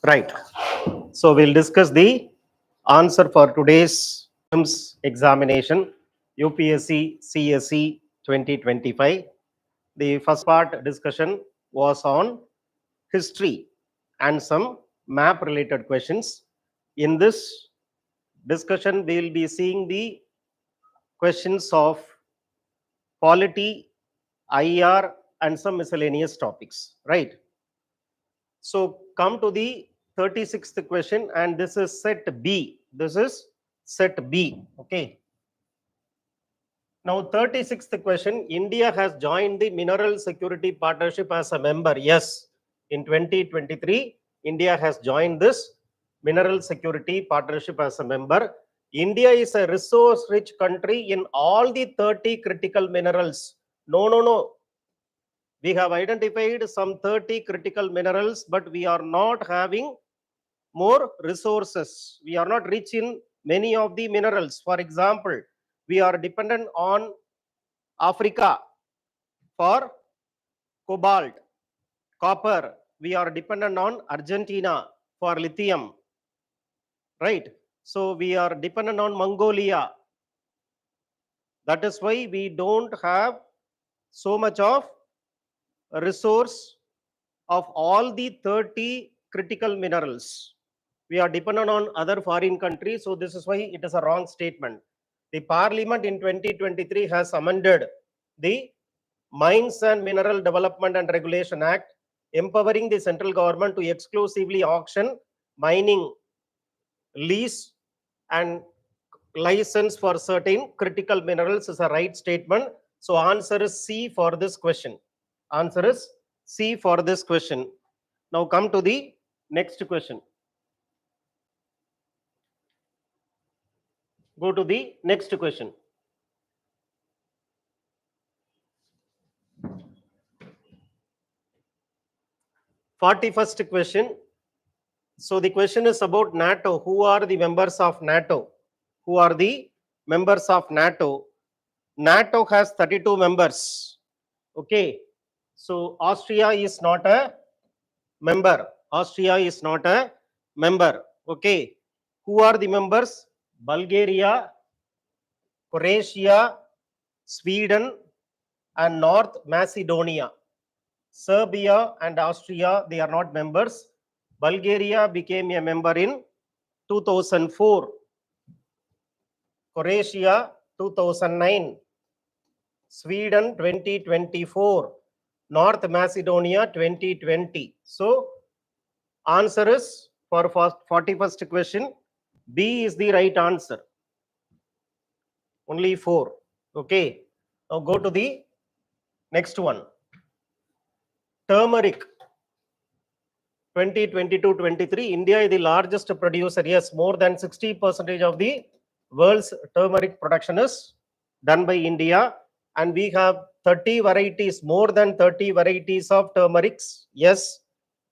Right. So we'll discuss the answer for today's prelims examination, UPSC CSE 2025. The first part discussion was on history and some map related questions. In this discussion, we will be seeing the questions of polity, IR, and some miscellaneous topics, right? So come to the 36th question, and this is set B. This is set B. Okay. Now 36th question, India has joined the Mineral Security Partnership as a member. Yes, in 2023, India has joined this Mineral Security Partnership as a member. India is a resource-rich country in all the 30 critical minerals. No. We have identified some 30 critical minerals, but we are not having more resources. We are not rich in many of the minerals. For example, we are dependent on Africa for cobalt, copper. We are dependent on Argentina for lithium, right? So we are dependent on Mongolia. That is why we don't have so much of resource of all the 30 critical minerals. We are dependent on other foreign countries. So this is why it is a wrong statement. The Parliament in 2023 has amended the Mines and Mineral Development and Regulation Act, empowering the central government to exclusively auction mining, lease, and license for certain critical minerals is a right statement. So answer is C for this question. Answer is C for this question. Now come to the next question. Go to the next question. 41st question. So the question is about NATO. Who are the members of NATO? Who are the members of NATO? NATO has 32 members. Okay. So Austria is not a member. Austria is not a member. Okay. Who are the members? Bulgaria, Croatia, Sweden, and North Macedonia. Serbia and Austria, they are not members. Bulgaria became a member in 2004. Croatia 2009. Sweden 2024. North Macedonia 2020. So answer is for 41st question, B is the right answer. Only 4. Okay. Now go to the next one. Turmeric 2022-23, India is the largest producer. Yes, more than 60% of the world's turmeric production is done by India, and we have 30 varieties, more than 30 varieties of turmerics. Yes,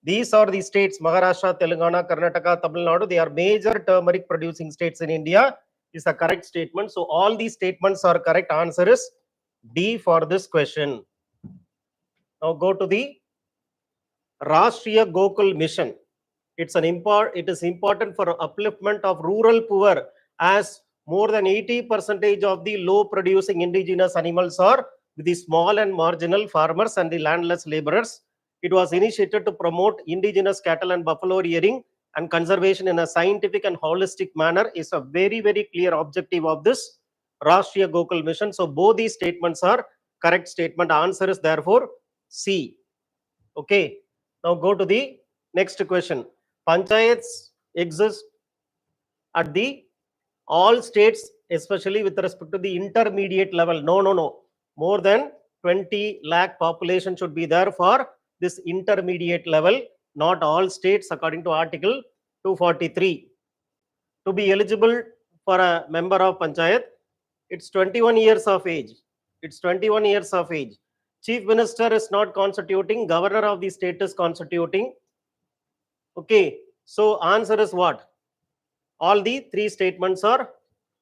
these are the states: Maharashtra, Telangana, Karnataka, Tamil Nadu. They are major turmeric producing states in India. Is a correct statement. So all these statements are correct. Answer is D for this question. Now go to the Rashtriya Gokul Mission. It is important for upliftment of rural poor, as more than 80% of the low producing indigenous animals are with the small and marginal farmers and the landless laborers. It was initiated to promote indigenous cattle and buffalo rearing and conservation in a scientific and holistic manner. Is a very, very clear objective of this Rashtriya Gokul Mission. So both these statements are correct statement. Answer is therefore C. Okay. Now go to the next question. Panchayats exist at the all states, especially with respect to the intermediate level. No. More than 20 lakh population should be there for this intermediate level. Not all states, according to Article 243. To be eligible for a member of Panchayat, it's 21 years of age. It's 21 years of age. Chief Minister is not constituting, Governor of the state is constituting. Okay, so answer is what? All the three statements are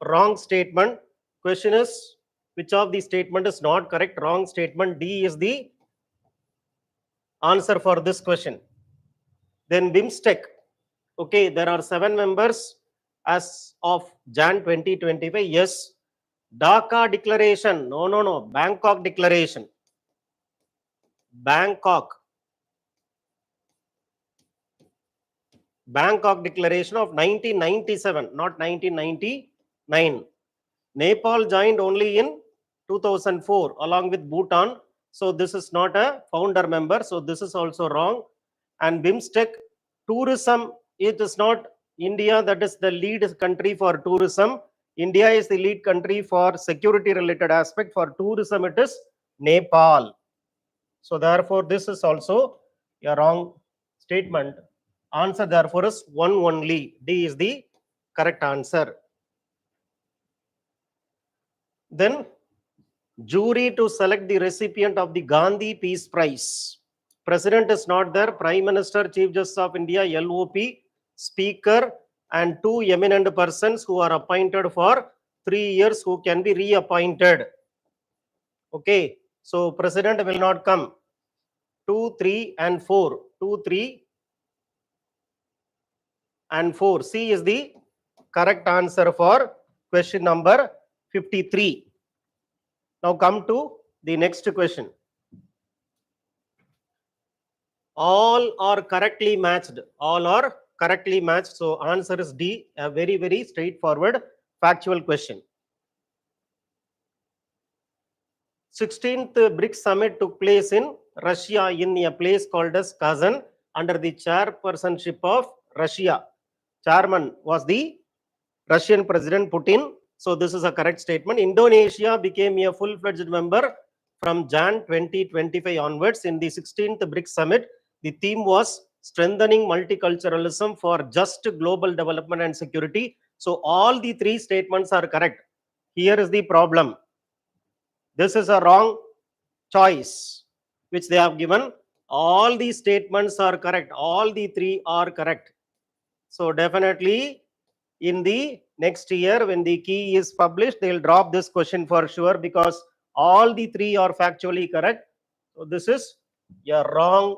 wrong statement. Question is, which of the statement is not correct? Wrong statement. D is the answer for this question. Then BIMSTEC. Okay, there are 7 members as of Jan 2025. Yes. Dhaka Declaration. No. Bangkok Declaration. Bangkok Declaration of 1997, not 1999. Nepal joined only in 2004 along with Bhutan. So this is not a founder member. So this is also wrong. And BIMSTEC tourism, it is not India that is the lead country for tourism. India is the lead country for security related aspect. For tourism, it is Nepal. So therefore, this is also a wrong statement. Answer therefore is 1 only. D is the correct answer. Then jury to select the recipient of the Gandhi Peace Prize. President is not there. Prime Minister, Chief Justice of India, LOP, Speaker, and 2 eminent persons who are appointed for 3 years who can be reappointed. Okay, so President will not come. 2, 3, and 4. 2, 3, and 4. C is the correct answer for question number 53. Now come to the next question. All are correctly matched. All are correctly matched. So answer is D, a very, very straightforward factual question. 16th BRICS Summit took place in Russia in a place called as Kazan under the chairpersonship of Russia. Chairman was the Russian President Putin. So this is a correct statement. Indonesia became a full-fledged member from Jan 2025 onwards. In the 16th BRICS Summit, the theme was strengthening multiculturalism for just global development and security. So all the 3 statements are correct. Here is the problem. This is a wrong choice which they have given. All the statements are correct. All the 3 are correct. So definitely in the next year when the key is published, they will drop this question for sure because all the 3 are factually correct. So this is a wrong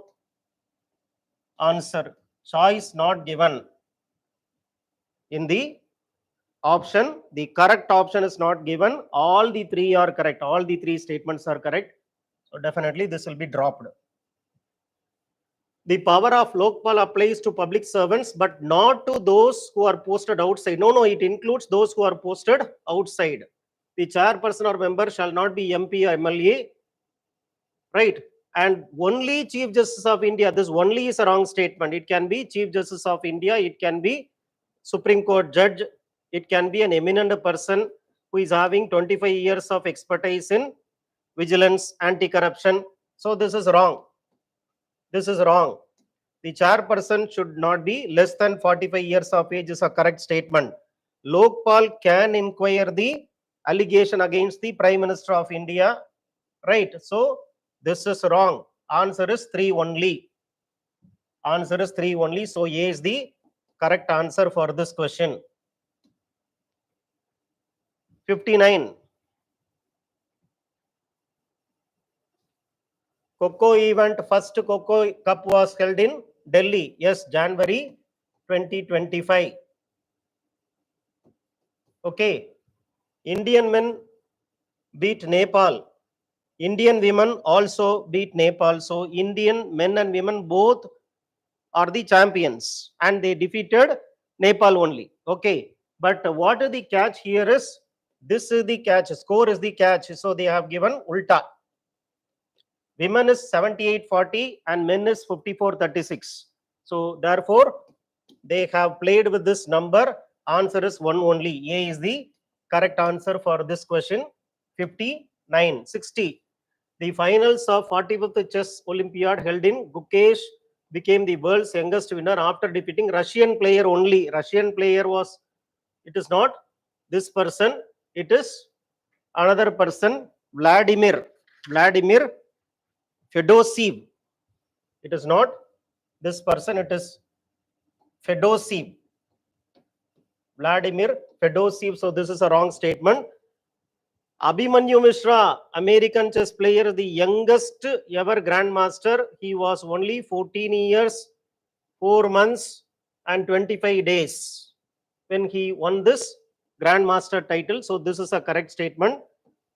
answer. Choice not given in the option. The correct option is not given. All the 3 are correct. All the 3 statements are correct. So definitely this will be dropped. The power of Lokpal applies to public servants, but not to those who are posted outside. No, it includes those who are posted outside. The chairperson or member shall not be MP or MLA, right? And only Chief Justice of India, this only is a wrong statement. It can be Chief Justice of India, it can be Supreme Court judge, it can be an eminent person who is having 25 years of expertise in vigilance, anti-corruption. So this is wrong. This is wrong. The chairperson should not be less than 45 years of age is a correct statement. Lokpal can inquire the allegation against the Prime Minister of India, right? So this is wrong. Answer is 3 only. Answer is 3 only. So A is the correct answer for this question. 59. Coco event, first Coco Cup was held in Delhi. Yes, January 2025. Okay. Indian men beat Nepal. Indian women also beat Nepal. So Indian men and women both are the champions and they defeated Nepal only. Okay. But what is the catch here is, this is the catch. Score is the catch. So they have given ulta. Women is 78-40 and men is 54-36. So therefore, they have played with this number. Answer is 1 only. A is the correct answer for this question. 59. 60. The finals of 45th Chess Olympiad held in Gukesh became the world's youngest winner after defeating Russian player only. Russian player was, it is not this person, it is another person, Vladimir Fedosiv. It is not this person, it is Fedosiv. Vladimir Fedosiv. So this is a wrong statement. Abhimanyu Mishra, American chess player, the youngest ever grandmaster. He was only 14 years, 4 months, and 25 days when he won this Grandmaster title. So this is a correct statement.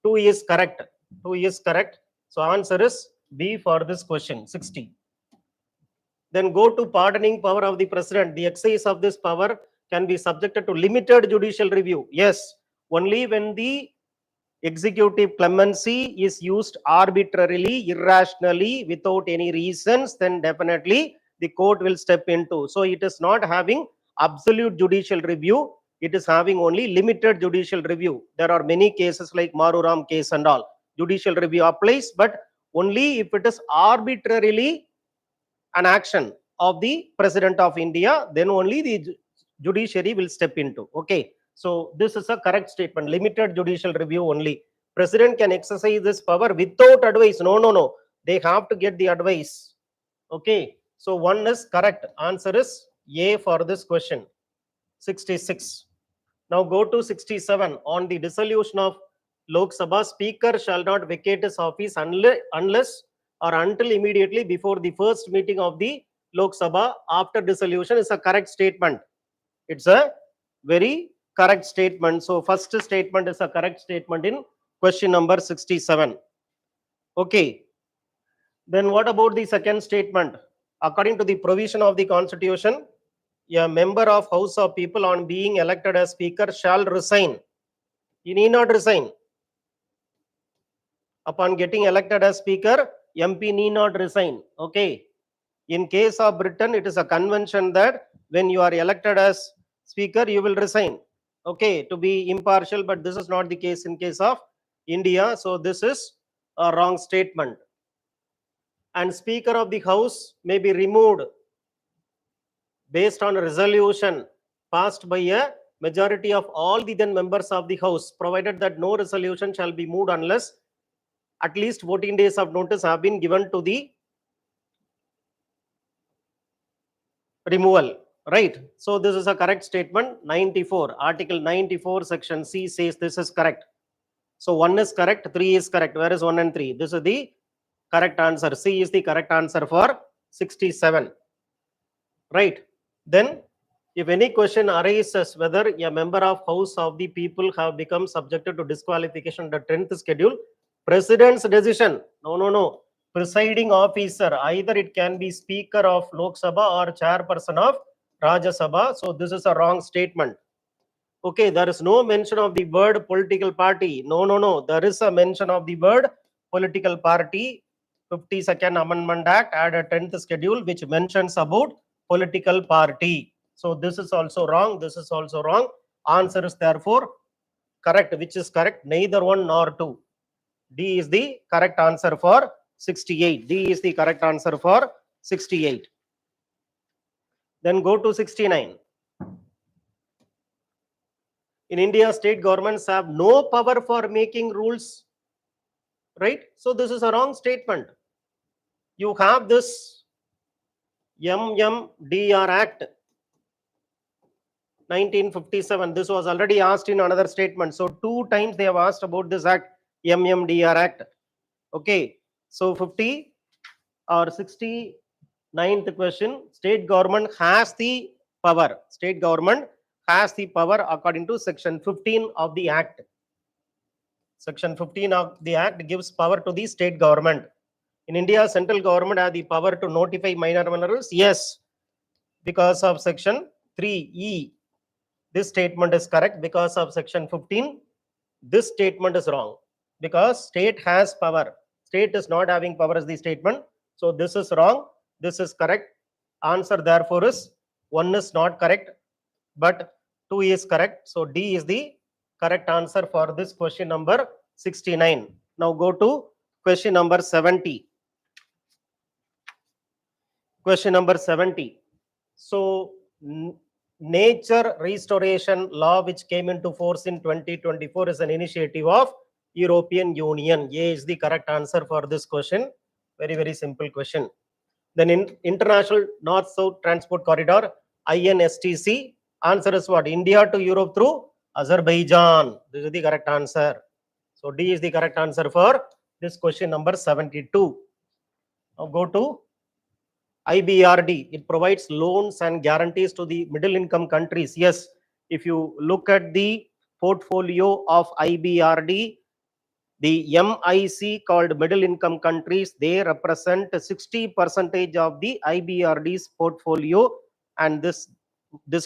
2 is correct. 2 is correct. So answer is B for this question, 60. Then go to pardoning power of the president. The exercise of this power can be subjected to limited judicial review. Yes, only when the executive clemency is used arbitrarily, irrationally, without any reasons, then definitely the court will step into. So it is not having absolute judicial review. It is having only limited judicial review. There are many cases like Maruram case and all. Judicial review applies, but only if it is arbitrarily an action of the President of India, then only the judiciary will step into. Okay. So this is a correct statement. Limited judicial review only. President can exercise this power without advice. No, no, no. They have to get the advice. Okay. So one is correct. Answer is A for this question. 66. Now go to 67. On the dissolution of Lok Sabha, Speaker shall not vacate his office unless or until immediately before the first meeting of the Lok Sabha after dissolution is a correct statement. It's a very correct statement. So first statement is a correct statement in question number 67. Okay. Then what about the second statement? According to the provision of the Constitution, a member of House of People on being elected as Speaker shall resign. He need not resign. Upon getting elected as Speaker, MP need not resign. Okay. In case of Britain, it is a convention that when you are elected as Speaker, you will resign. Okay, to be impartial, but this is not the case in case of India. So this is a wrong statement. And Speaker of the House may be removed based on a resolution passed by a majority of all the then members of the House, provided that no resolution shall be moved unless at least 14 days of notice have been given to the removal. Right. So this is a correct statement. 94. Article 94, section C says this is correct. So 1 is correct, 3 is correct. Where is 1 and 3? This is the correct answer. C is the correct answer for 67. Right. Then if any question arises whether a member of House of the People have become subjected to disqualification under 10th schedule, President's decision. No, no, no. Presiding officer. Either it can be Speaker of Lok Sabha or Chairperson of Rajya Sabha. So this is a wrong statement. Okay, there is no mention of the word political party. No, no, no. There is a mention of the word political party. 52nd Amendment Act added 10th schedule which mentions about political party. So this is also wrong. This is also wrong. Answer is therefore correct. Which is correct? Neither one nor two. D is the correct answer for 68. D is the correct answer for 68. Then go to 69. In India, state governments have no power for making rules. Right? So this is a wrong statement. You have this MMDR Act 1957. This was already asked in another statement. So 2 times they have asked about this act, MMDR Act. Okay. So 50 or 69th question, state government has the power. State government has the power according to section 15 of the act. Section 15 of the act gives power to the state government. In India, central government has the power to notify minor minerals. Yes, because of section 3E. This statement is correct because of section 15. This statement is wrong because state has power. State is not having power as the statement. So this is wrong. This is correct. Answer therefore is 1 is not correct, but 2 is correct. So D is the correct answer for this question number 69. Now go to question number 70. Question number 70. So nature restoration law which came into force in 2024 is an initiative of European Union. A is the correct answer for this question. Very, very simple question. Then in International North-South Transport Corridor, INSTC, answer is what? India to Europe through Azerbaijan. This is the correct answer. So D is the correct answer for this question number 72. Now go to IBRD, it provides loans and guarantees to the middle income countries. Yes, if you look at the portfolio of IBRD, the MIC called middle income countries, they represent 60% of the IBRD's portfolio, and this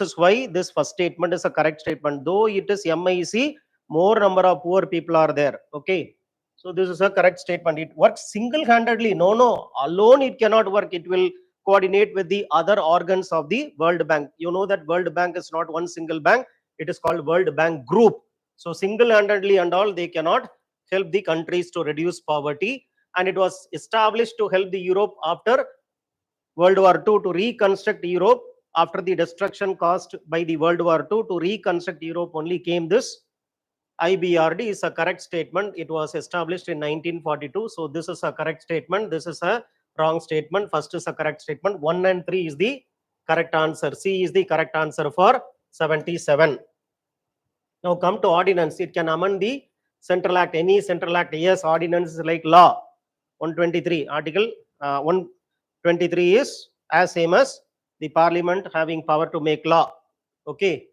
is why this first statement is a correct statement. Though it is MIC, more number of poor people are there. Okay, so this is a correct statement. It works single-handedly. No, alone it cannot work. It will coordinate with the other organs of the World Bank. You know that World Bank is not one single bank. It is called World Bank Group. So single-handedly and all, they cannot help the countries to reduce poverty. And it was established to help the Europe after World War II, to reconstruct Europe after the destruction caused by the World War II. To reconstruct Europe only came this IBRD. Is a correct statement. It was established in 1942. So this is a correct statement. This is a wrong statement. First is a correct statement. 1 and 3 is the correct answer. C is the correct answer for 77. Now come to ordinance. It can amend the central act, any central act. Yes, ordinance is like law. 123, article 123 is as same as the parliament having power to make law. Okay,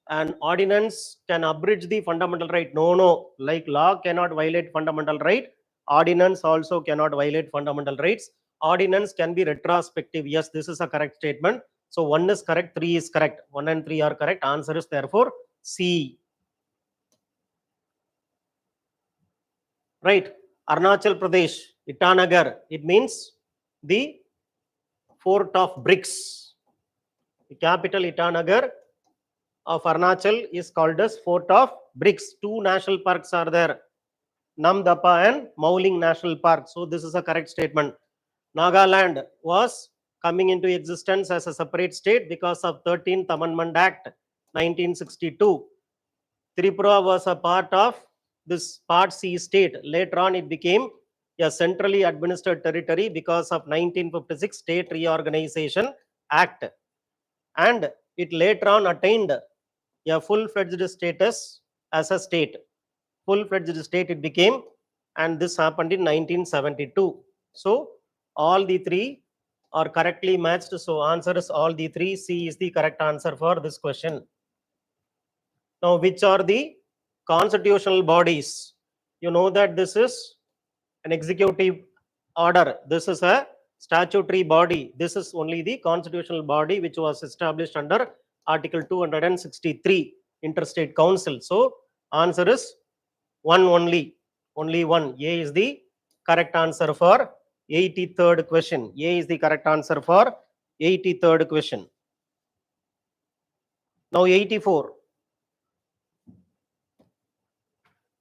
and ordinance can abridge the fundamental right. No, like law cannot violate fundamental right, ordinance also cannot violate fundamental rights. Ordinance can be retrospective. Yes, this is a correct statement. So 1 is correct, 3 is correct. 1 and 3 are correct. Answer is therefore C. Right, Arunachal Pradesh, Itanagar, it means the fort of bricks. The capital Itanagar of Arunachal is called as fort of bricks. 2 national parks are there, Namdapha and Mauling National Park. So this is a correct statement. Nagaland was coming into existence as a separate state because of 13th Amendment Act 1962. Tripura was a part of this Part C state. Later on, it became a centrally administered territory because of 1956 State Reorganization Act. And it later on attained a full-fledged status as a state. Full-fledged state it became, and this happened in 1972. So, all the 3 are correctly matched. So, answer is all the 3. C is the correct answer for this question. Now, which are the constitutional bodies? You know that this is an executive order. This is a statutory body. This is only the constitutional body which was established under Article 263, Interstate Council. So, answer is 1 only. Only 1. A is the correct answer for 83rd question. A is the correct answer for 83rd question. Now, 84.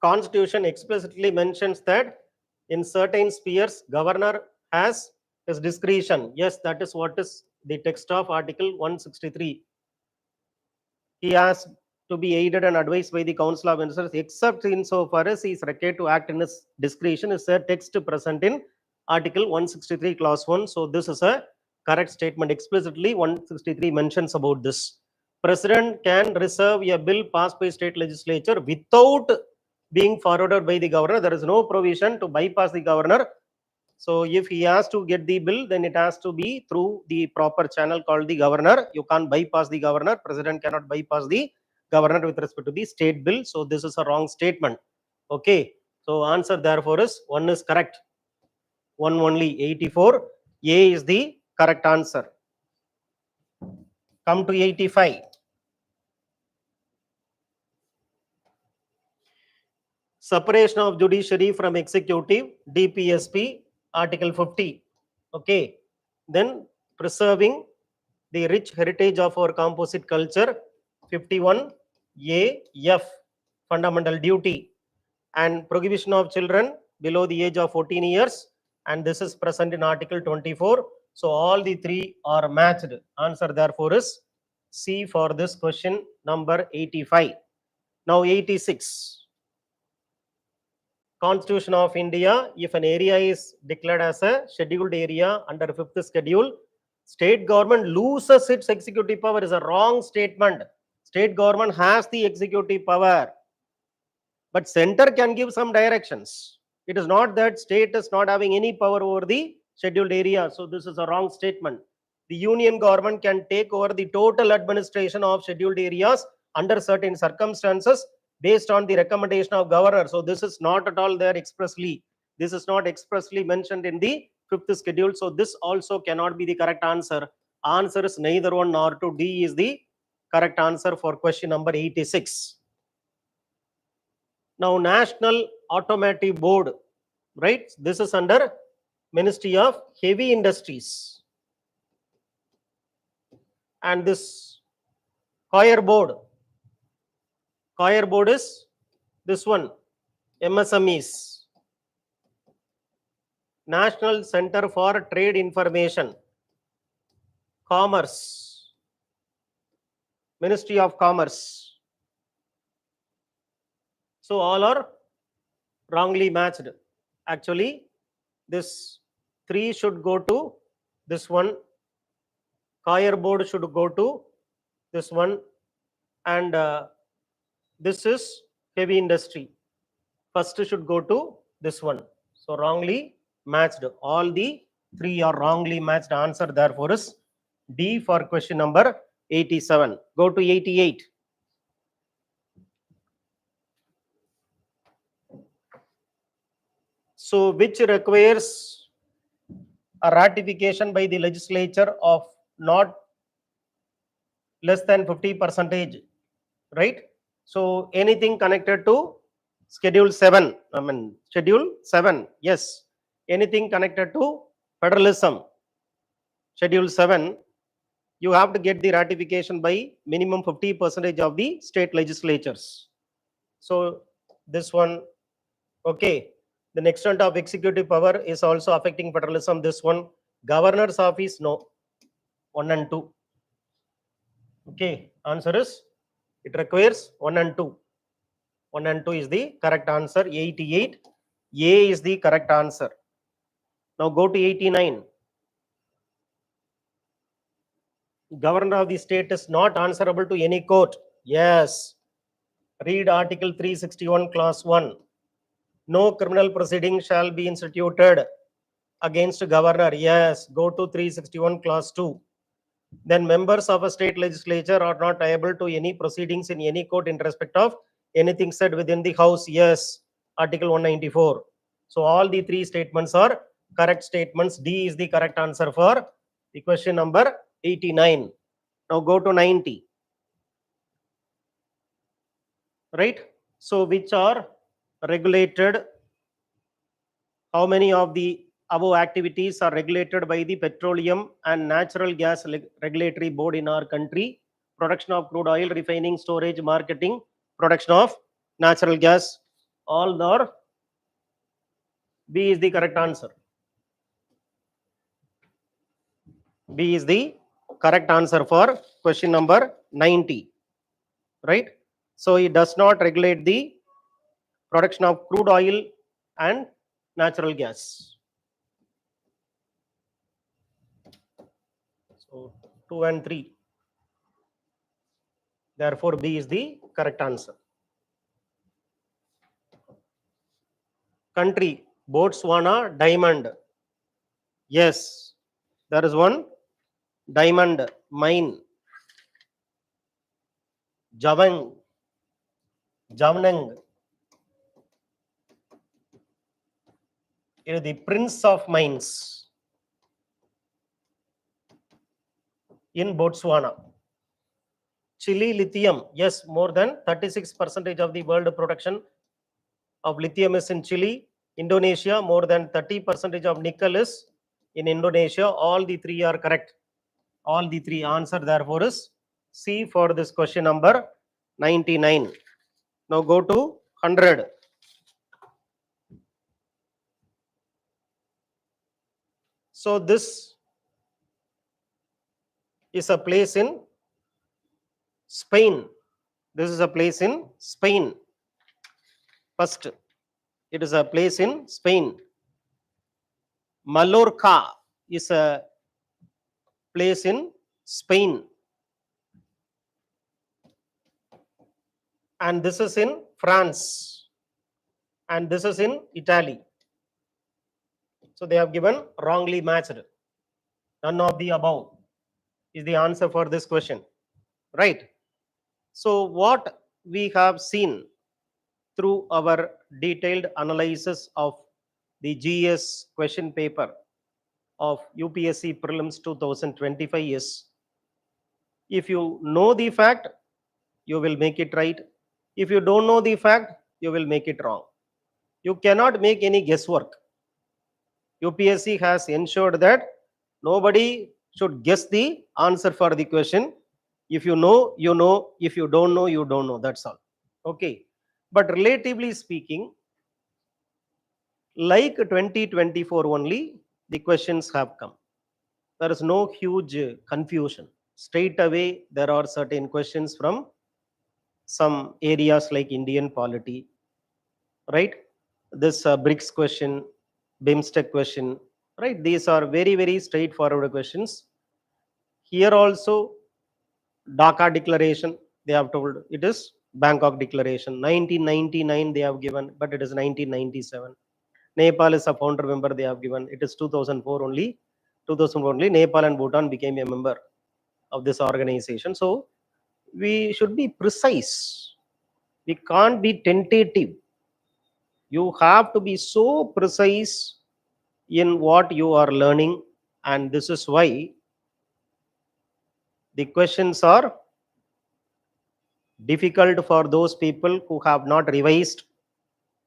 Constitution explicitly mentions that in certain spheres, governor has his discretion. Yes, that is what is the text of Article 163. He has to be aided and advised by the Council of Ministers, except insofar as he is required to act in his discretion, is a text present in Article 163, Clause 1. So this is a correct statement. Explicitly, 163 mentions about this. President can reserve a bill passed by state legislature without being forwarded by the governor. There is no provision to bypass the governor. So if he has to get the bill, then it has to be through the proper channel called the governor. You can't bypass the governor. President cannot bypass the governor with respect to the state bill. So this is a wrong statement. Okay. So answer therefore is 1 is correct. 1 only. 84. A is the correct answer. Come to 85. Separation of judiciary from executive, DPSP, Article 50. Okay. Then preserving the rich heritage of our composite culture, 51A-F, fundamental duty. And prohibition of children below the age of 14 years. And this is present in Article 24. So all the 3 are matched. Answer therefore is C for this question number 85. Now 86. Constitution of India, if an area is declared as a scheduled area under 5th schedule, state government loses its executive power. Is a wrong statement. State government has the executive power, but center can give some directions. It is not that state is not having any power over the scheduled area. So this is a wrong statement. The union government can take over the total administration of scheduled areas under certain circumstances based on the recommendation of governor. So this is not at all there expressly. This is not expressly mentioned in the fifth schedule. So this also cannot be the correct answer. Answer is neither one nor two. D is the correct answer for question number 86. Now, National Automotive Board, right? This is under Ministry of Heavy Industries. And this Coir Board is this one, MSMEs. National Center for Trade Information, Commerce, Ministry of Commerce. So all are wrongly matched. Actually, this 3 should go to this one. Coir Board should go to this one. And this is heavy industry. First should go to this one. So wrongly matched. All the 3 are wrongly matched. Answer therefore is D for question number 87. Go to 88. So which requires a ratification by the legislature of not less than 50%, right? So anything connected to schedule 7, schedule 7, yes. Anything connected to federalism, schedule 7, you have to get the ratification by minimum 50% of the state legislatures. So this one, okay. The extent of executive power is also affecting federalism. This one, governor's office, no. 1 and 2. Okay, answer is, it requires 1 and 2. 1 and 2 is the correct answer. 88. A is the correct answer. Now go to 89. Governor of the state is not answerable to any court. Yes. Read Article 361, Clause 1. No criminal proceeding shall be instituted against governor. Yes. Go to 361, Clause 2. Then members of a state legislature are not liable to any proceedings in any court in respect of anything said within the house. Yes. Article 194. So all the 3 statements are correct statements. D is the correct answer for the question number 89. Now go to 90. Right? So which are regulated? How many of the above activities are regulated by the Petroleum and Natural Gas Regulatory Board in our country? Production of crude oil, refining, storage, marketing, production of natural gas. All are. B is the correct answer. B is the correct answer for question number 90. Right? So it does not regulate the production of crude oil and natural gas. So 2 and 3. Therefore, B is the correct answer. Country, Botswana, diamond. Yes, there is one diamond mine. Javang, Javnang. It is the prince of mines in Botswana. Chile lithium, yes, more than 36% of the world production of lithium is in Chile. Indonesia, more than 30% of nickel is in Indonesia. All the 3 are correct. All the 3. Answer therefore is C for this question number 99. Now go to 100. So this is a place in Spain. This is a place in Spain. First, it is a place in Spain. Mallorca is a place in Spain. And this is in France. And this is in Italy. So they have given wrongly matched. None of the above is the answer for this question, right? So what we have seen through our detailed analysis of the GS question paper of UPSC Prelims 2025 is, if you know the fact, you will make it right. If you don't know the fact, you will make it wrong. You cannot make any guesswork. UPSC has ensured that nobody should guess the answer for the question. If you know, you know. If you don't know, you don't know. That's all. Okay. But relatively speaking, like 2024 only, the questions have come. There is no huge confusion. Straight away, there are certain questions from some areas like Indian polity, right? This BRICS question, BIMSTEC question, right? These are very, very straightforward questions. Here also, Dhaka Declaration, they have told it is Bangkok Declaration. 1999 they have given, but it is 1997. Nepal is a founder member they have given. It is 2004 only. 2004 only, Nepal and Bhutan became a member of this organization. So we should be precise. We can't be tentative. You have to be so precise in what you are learning, and this is why the questions are difficult for those people who have not revised,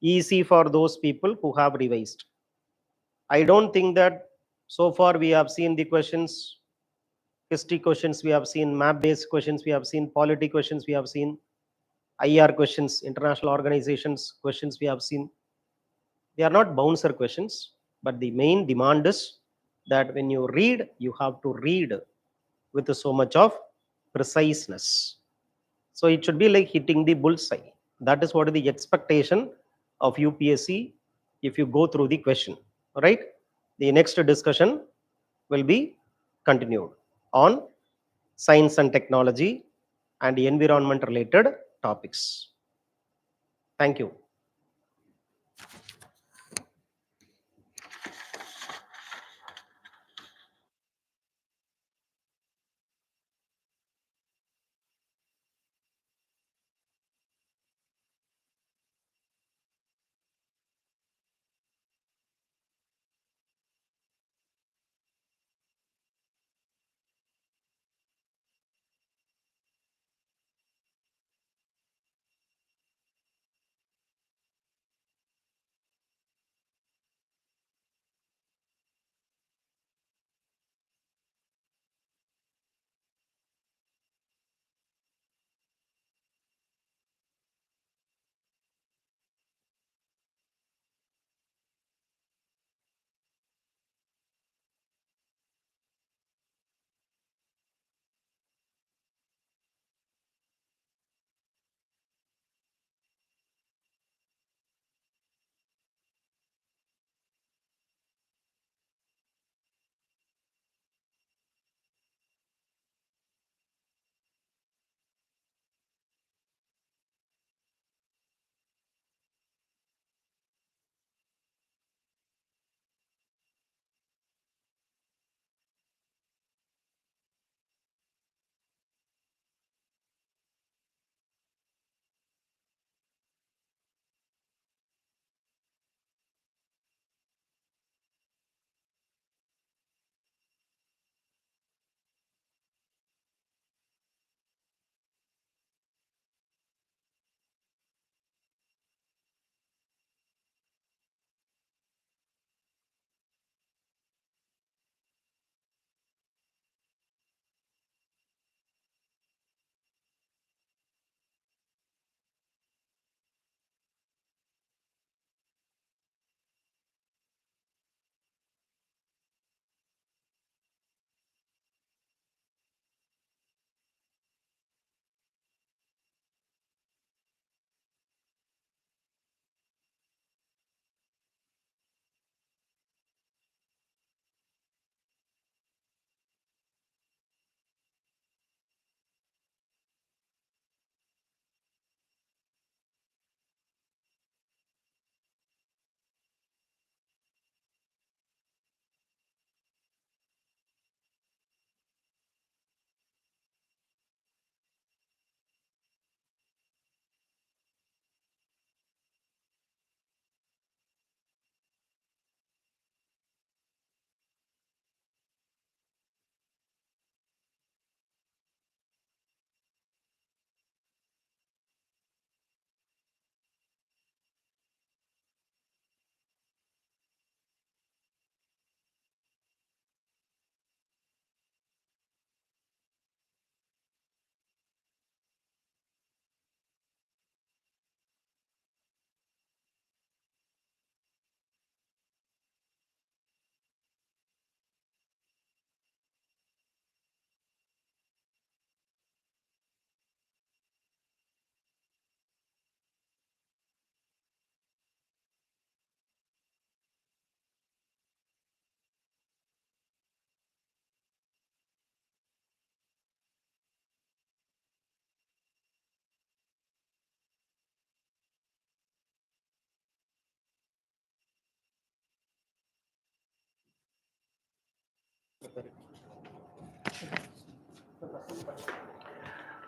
easy for those people who have revised. I don't think that so far we have seen the questions, history questions, we have seen map based questions, we have seen polity questions, we have seen IR questions, international organizations questions, we have seen. They are not bouncer questions, but the main demand is that when you read, you have to read with so much of preciseness. So it should be like hitting the bullseye. That is what is the expectation of UPSC if you go through the question. Right? The next discussion will be continued on science and technology and environment related topics. Thank you.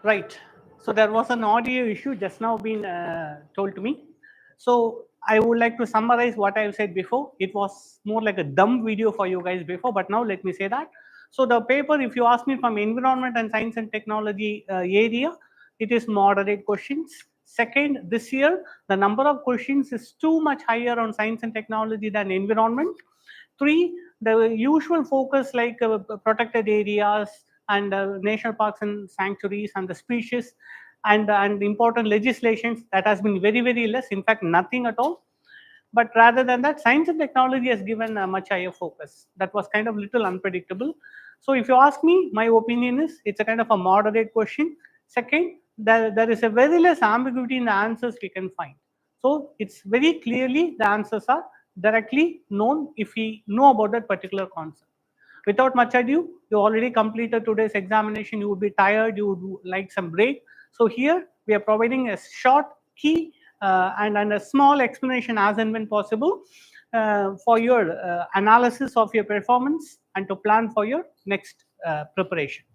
Right. So there was an audio issue just now been told to me. So I would like to summarize what I have said before. It was more like a dumb video for you guys before, but now let me say that. So the paper, if you ask me from environment and science and technology area, it is moderate questions. Second, this year, the number of questions is too much higher on science and technology than environment. Three, the usual focus like protected areas and national parks and sanctuaries and the species and important legislations, that has been very, very less, in fact, nothing at all. But rather than that, science and technology has given a much higher focus. That was kind of little unpredictable. So if you ask me, my opinion is it's a kind of a moderate question. Second, there is a very less ambiguity in the answers we can find. So it's very clearly the answers are directly known if we know about that particular concept. Without much ado, you already completed today's examination, you would be tired, you would like some break. So here we are providing a short key and a small explanation as and when possible for your analysis of your performance and to plan for your next preparation.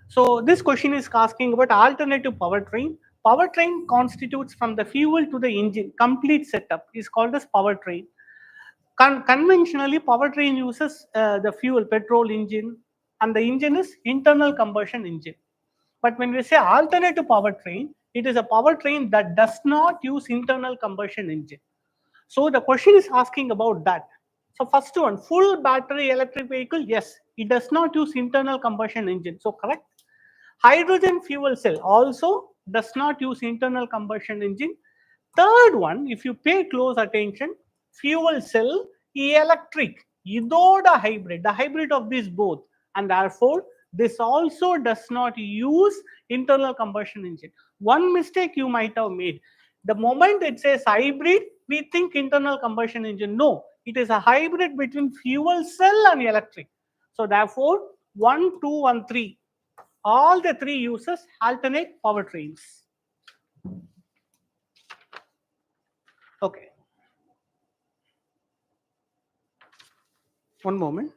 So this question is asking about alternative powertrain. Powertrain constitutes from the fuel to the engine, complete setup is called as powertrain. Conventionally, powertrain uses the fuel, petrol engine, and the engine is internal combustion engine. But when we say alternative powertrain, it is a powertrain that does not use internal combustion engine. So the question is asking about that. So first one, full battery electric vehicle, yes, it does not use internal combustion engine. So correct. Hydrogen fuel cell also does not use internal combustion engine. Third one, if you pay close attention, fuel cell, electric, idoda hybrid, the hybrid of these both, and therefore this also does not use internal combustion engine. One mistake you might have made, the moment it says hybrid, we think internal combustion engine. No, it is a hybrid between fuel cell and electric. So therefore, 1, 2, and 3, all the three uses alternate powertrains. Okay. One moment.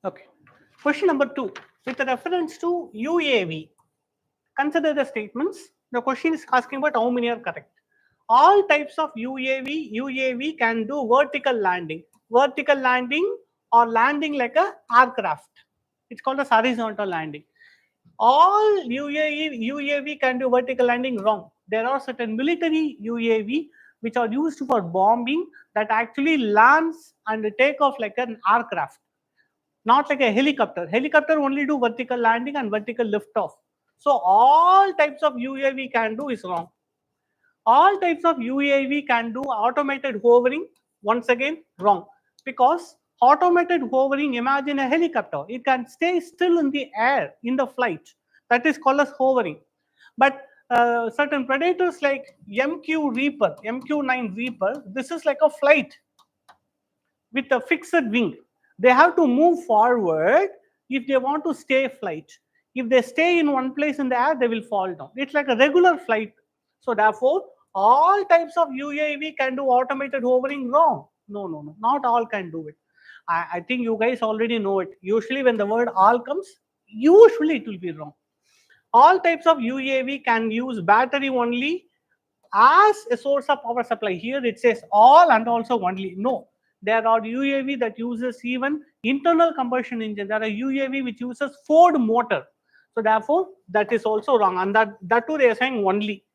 Okay. Question number 2. With reference to UAV, consider the statements. The question is asking about how many are correct. All types of UAV can do vertical landing. Vertical landing or landing like a aircraft. It's called as horizontal landing. All UAV can do vertical landing, wrong. There are certain military UAV which are used for bombing that actually lands and take off like an aircraft, not like a helicopter. Helicopter only do vertical landing and vertical lift off. So all types of UAV can do is wrong. All types of UAV can do automated hovering, once again wrong, because automated hovering, imagine a helicopter, it can stay still in the air in the flight, that is called as hovering. But certain predators like MQ9 Reaper, this is like a flight with a fixed wing. They have to move forward if they want to stay flight. If they stay in one place in the air, they will fall down. It's like a regular flight. So therefore, all types of UAV can do automated hovering, wrong. No, not all can do it. I think you guys already know it. Usually when the word all comes, usually it will be wrong. All types of UAV can use battery only as a source of power supply. Here it says all and also only. No, there are UAV that uses even internal combustion engine. There are UAV which uses Ford motor. So therefore, that is also wrong, and that too they are saying only.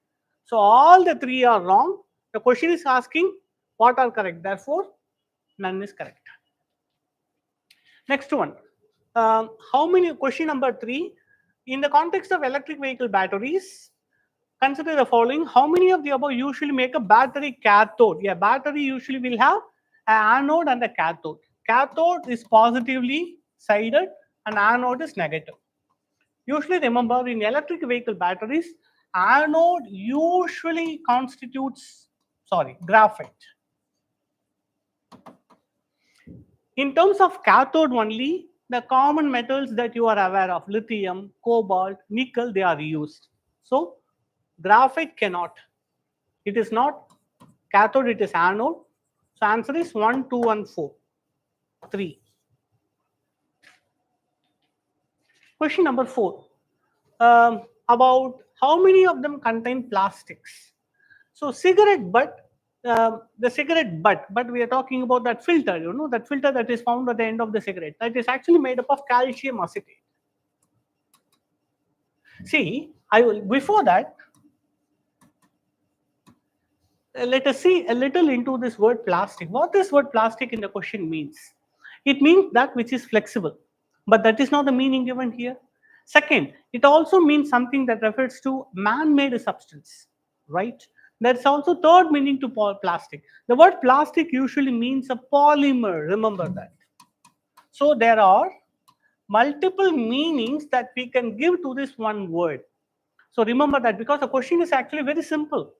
So all the three are wrong. The question is asking what are correct. Therefore, none is correct. Next one. How many? Question number 3. In the context of electric vehicle batteries, consider the following. How many of the above usually make a battery cathode? Yeah, battery usually will have an anode and a cathode. Cathode is positively sided and anode is negative. Usually remember, in electric vehicle batteries, anode usually constitutes, graphite. In terms of cathode only, the common metals that you are aware of, lithium, cobalt, nickel, they are used. So graphite cannot. It is not cathode, it is anode. So answer is 1, 2, and 4. 3. Question number 4. About how many of them contain plastics? So cigarette butt, the cigarette butt, but we are talking about that filter, that filter that is found at the end of the cigarette. That is actually made up of calcium acetate. See, before that, let us see a little into this word plastic. What this word plastic in the question means? It means that which is flexible, but that is not the meaning given here. Second, it also means something that refers to man-made substance, right? That's also third meaning to plastic. The word plastic usually means a polymer, remember that. So there are multiple meanings that we can give to this one word. So remember that, because the question is actually very simple,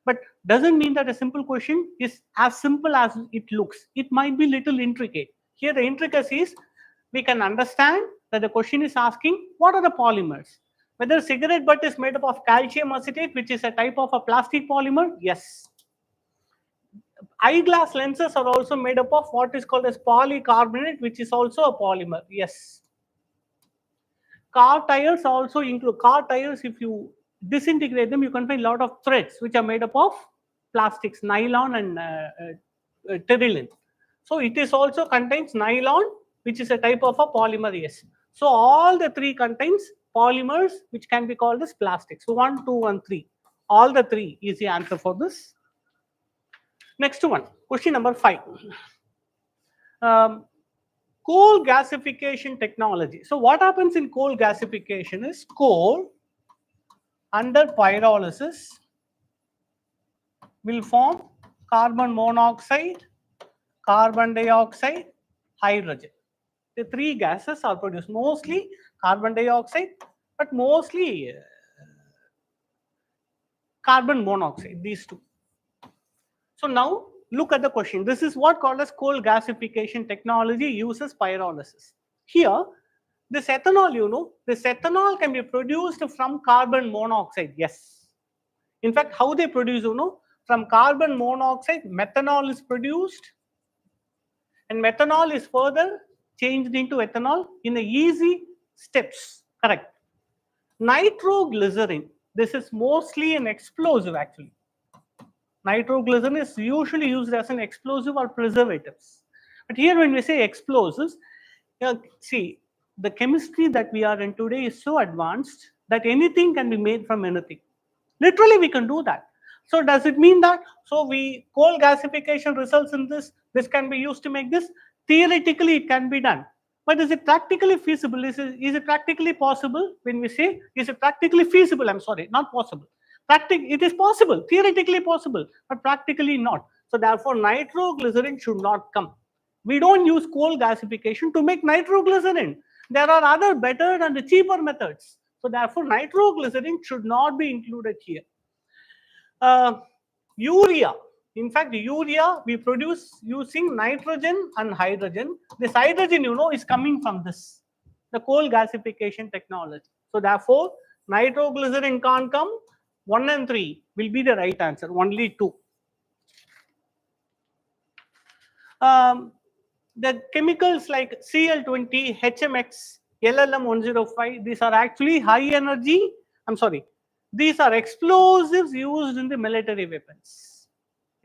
but doesn't mean that a simple question is as simple as it looks. It might be little intricate. Here the intricacy is we can understand that the question is asking what are the polymers. Whether cigarette butt is made up of calcium acetate, which is a type of a plastic polymer, yes. Eyeglass lenses are also made up of what is called as polycarbonate, which is also a polymer, yes. Car tires also include, car tires, if you disintegrate them, you can find a lot of threads which are made up of plastics, nylon and terylene. So it is also contains nylon, which is a type of a polymer, yes. So all the three contains polymers which can be called as plastics. So 1, 2, and 3. All the three is the answer for this. Next one, question number 5. Coal gasification technology. So what happens in coal gasification is coal under pyrolysis will form carbon monoxide, carbon dioxide, hydrogen. The three gases are produced, mostly carbon dioxide, but mostly carbon monoxide, these two. So now look at the question. This is what called as coal gasification technology uses pyrolysis. Here, this ethanol, this ethanol can be produced from carbon monoxide, yes. In fact, how they produce, from carbon monoxide, methanol is produced, and methanol is further changed into ethanol in the easy steps, correct. Nitroglycerin, this is mostly an explosive actually. Nitroglycerin is usually used as an explosive or preservatives. But here when we say explosives, see, the chemistry that we are in today is so advanced that anything can be made from anything. Literally, we can do that. So does it mean that, coal gasification results in this can be used to make this? Theoretically, it can be done. But is it practically feasible? Is it practically possible? When we say, is it practically feasible? I'm sorry, not possible. It is possible, theoretically possible, but practically not. So therefore, nitroglycerin should not come. We don't use coal gasification to make nitroglycerin. There are other better and cheaper methods. So therefore, nitroglycerin should not be included here. Urea. In fact, urea we produce using nitrogen and hydrogen. This hydrogen, is coming from this, the coal gasification technology. So therefore, nitroglycerin can't come. 1 and 3 will be the right answer, only 2. The chemicals like Cl20, HMX, LLM105, these are actually high energy, these are explosives used in the military weapons.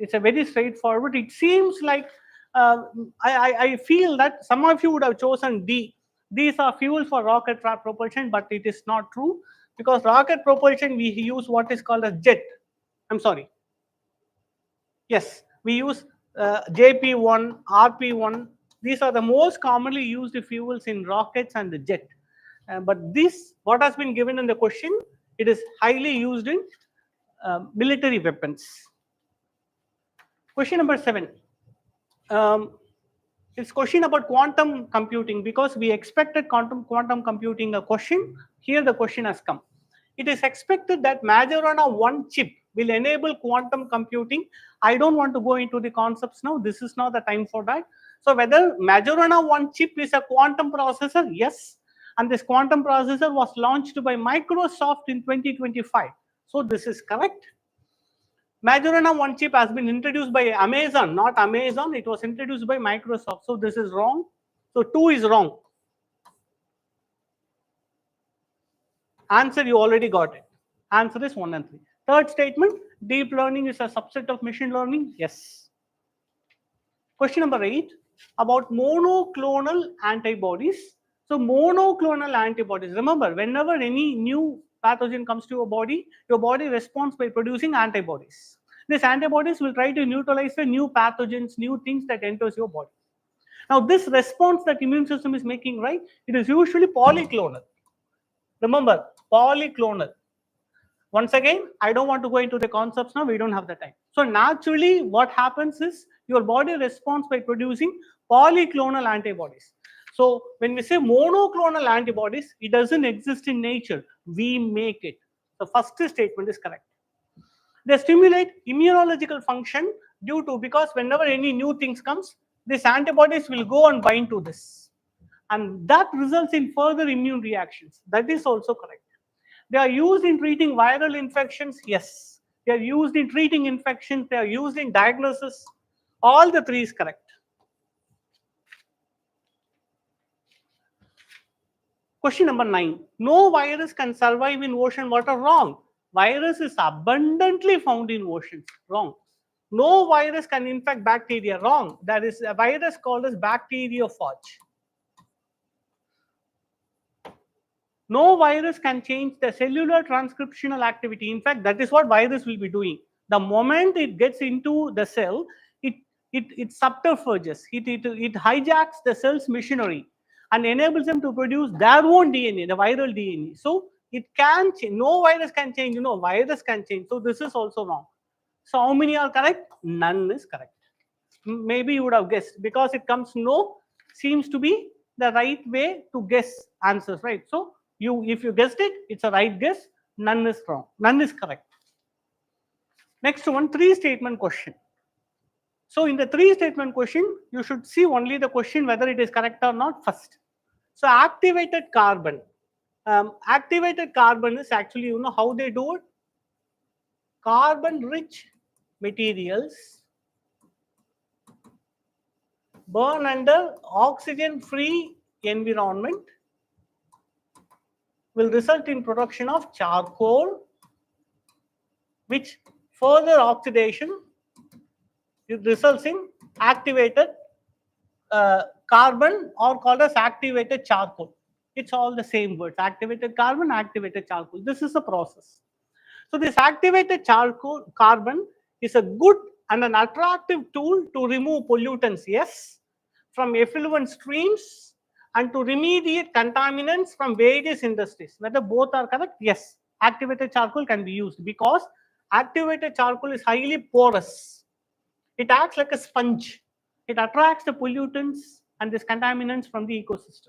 It's a very straightforward. It seems like, I feel that some of you would have chosen D. These are fuels for rocket propulsion, but it is not true. Because rocket propulsion, we use what is called a jet. Yes, we use JP1, RP1. These are the most commonly used fuels in rockets and the jet. But this, what has been given in the question, it is highly used in military weapons. Question number 7. It's question about quantum computing, because we expected quantum computing a question. Here the question has come. It is expected that Majorana 1 chip will enable quantum computing. I don't want to go into the concepts now. This is not the time for that. So whether Majorana 1 chip is a quantum processor, yes, and this quantum processor was launched by Microsoft in 2025. So this is correct. Majorana 1 chip has been introduced by Amazon, not Amazon. It was introduced by Microsoft. So this is wrong. So 2 is wrong. Answer, you already got it. Answer is 1 and 3. Third statement, deep learning is a subset of machine learning. Yes. Question number 8, about monoclonal antibodies. So monoclonal antibodies, remember, whenever any new pathogen comes to your body responds by producing antibodies. These antibodies will try to neutralize the new pathogens, new things that enters your body. Now this response that immune system is making, right, it is usually polyclonal. Remember, polyclonal. Once again, I don't want to go into the concepts now, we don't have the time. So naturally, what happens is your body responds by producing polyclonal antibodies. So when we say monoclonal antibodies, it doesn't exist in nature. We make it. The first statement is correct. They stimulate immunological function because whenever any new things comes, these antibodies will go and bind to this. And that results in further immune reactions. That is also correct. They are used in treating viral infections. Yes. They are used in treating infections. They are used in diagnosis. All the 3 is correct. Question number 9. No virus can survive in ocean water. Wrong. Virus is abundantly found in oceans. Wrong. No virus can infect bacteria. Wrong. There is a virus called as bacteriophage. No virus can change the cellular transcriptional activity. In fact, that is what virus will be doing. The moment it gets into the cell, it subterfuges, it hijacks the cell's machinery and enables them to produce their own DNA, the viral DNA. So it can change. No virus can change. Virus can change. So this is also wrong. So how many are correct? None is correct. Maybe you would have guessed because it comes no seems to be the right way to guess answers, right? So if you guessed it, it's a right guess. None is wrong. None is correct. Next one, 3-statement question. So in the 3-statement question, you should see only the question whether it is correct or not first. So activated carbon. Activated carbon is actually, how they do it? Carbon-rich materials burn under oxygen-free environment will result in production of charcoal, which further oxidation it results in activated carbon, or called as activated charcoal. It's all the same words, activated carbon, activated charcoal. This is a process. So this activated charcoal carbon is a good and an attractive tool to remove pollutants, yes, from effluent streams and to remediate contaminants from various industries. Whether both are correct? Yes. Activated charcoal can be used because activated charcoal is highly porous. It acts like a sponge. It attracts the pollutants and these contaminants from the ecosystem.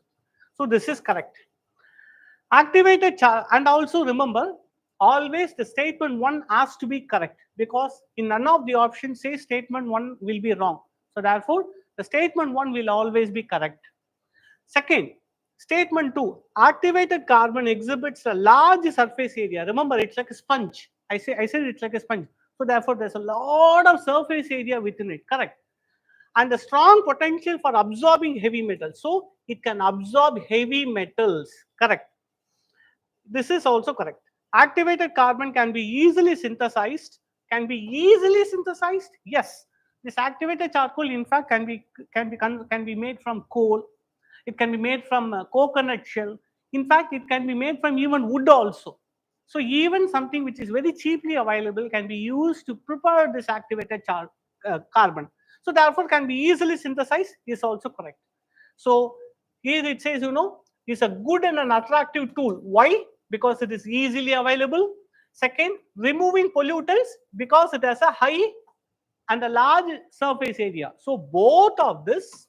So this is correct. Activated and also remember, always the statement 1 has to be correct because in none of the options say statement 1 will be wrong. So therefore, the statement 1 will always be correct. Second, statement 2, activated carbon exhibits a large surface area. Remember, it's like a sponge. I said it's like a sponge. So therefore, there's a lot of surface area within it. Correct. And the strong potential for absorbing heavy metals. So it can absorb heavy metals. Correct. This is also correct. Activated carbon can be easily synthesized. Can be easily synthesized? Yes. This activated charcoal, in fact, can be made from coal. It can be made from coconut shell. In fact, it can be made from even wood also. So even something which is very cheaply available can be used to prepare this activated carbon. So therefore, can be easily synthesized is also correct. So here it says, is a good and an attractive tool. Why? Because it is easily available. Second, removing pollutants because it has a high and a large surface area. So both of this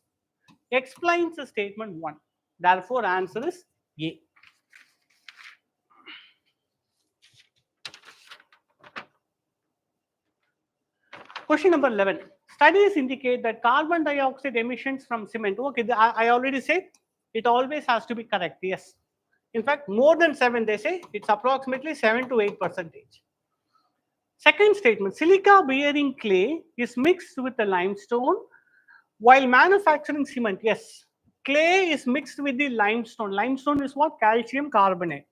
explains the statement 1. Therefore, answer is A. Question number 11. Studies indicate that carbon dioxide emissions from cement, okay, I already said it always has to be correct, yes. In fact, more than 7, they say it's approximately 7 to 8%. Second statement, silica bearing clay is mixed with the limestone while manufacturing cement. Yes, clay is mixed with the limestone. Limestone is what? Calcium carbonate.